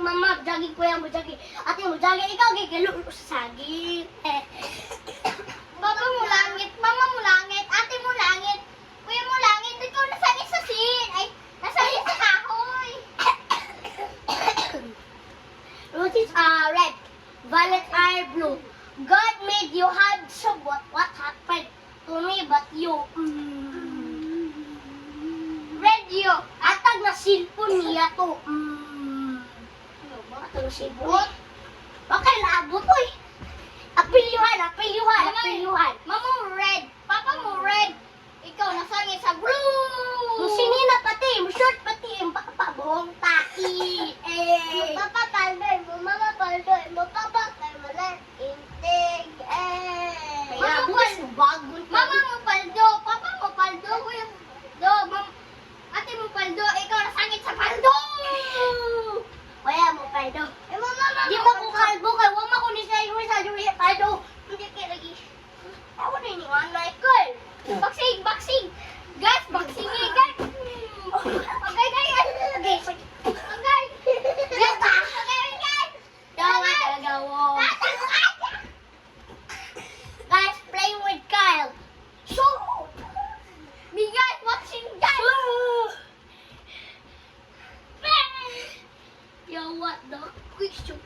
jogging mama, jogging kuya mo, jogging ate mo, jogging ikaw, gigalo sa saging. Papa mo langit, mama mo langit, ate mo langit, kuya mo langit, ikaw nasangit sa sin. Ay, nasangit sa kahoy. Roses are red, violets are blue. God made you handsome, but what happened to me but you? Radio, atag na cellphone niya to. Atag na cellphone. Bakit naabot ko eh? Apelyuhan. Mama mo red, papa mo red, ikaw nasangit sa blue. Musinina pati, short pati, pabuhong taki. Papa paldoy mo, mama paldoy mo, papa kay malan intig. Kaya bukas bagon. Mama mo paldo, papa mo paldo, kuya mo paldo, ate mo paldo, ikaw nasangit sa paldo. Kaya mo paldo. Mama Di ba ko kalbo kay wama ko ni sa iyo paldo. Hindi kay lagi. Ako na ni Michael. Boxing. Guys, boxing eh, guys. Okay, guys. Okay. Gawa. Guys, play with Kyle. So, Guys, boxing, guys. Yo, what the question?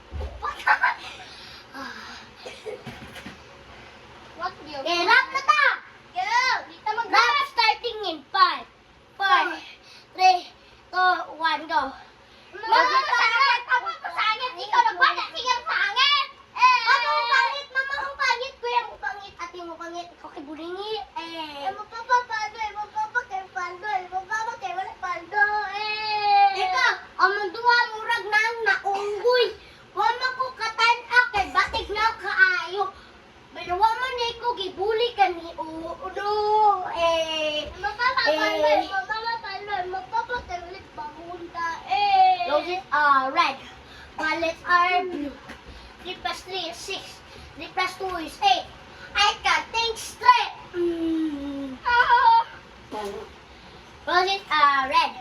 What you? Okay, rap na ta! Go. Dito mag Rap starting in 5, 4, 3, 2, 1, go. Mama mo sangit, papa mo sangit, ikaw nagbada, sige ang sangit. Ano mo pangit? Mama mo pangit, kuya mo pangit, ate mo pangit, ikaw kay bulingi. Mo papa paldo, mo papa kay paldo, mo papa kay wala paldo. Ika, amang duha murag nang naunggoy. Wama ko katan-a kay batig na kaayo. Pero wama na ko gibuli ka ni udo. Mo papa paldo, mo papa paldo, mo papa kay wala pabunta. Roses are red, violets are blue. 3 plus 3 is 6. 3 plus 2 is 8. I can think straight. Roses are red,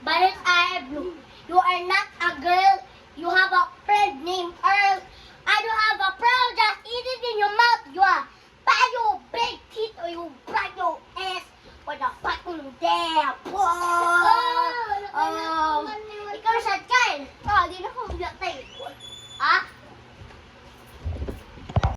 violets are blue. You are not a girl. You have a friend named Earl. I don't have a pearl. Just eat it in your mouth. You are bad, you big teeth, or you bite your ass with a button there. Whoa. Oh.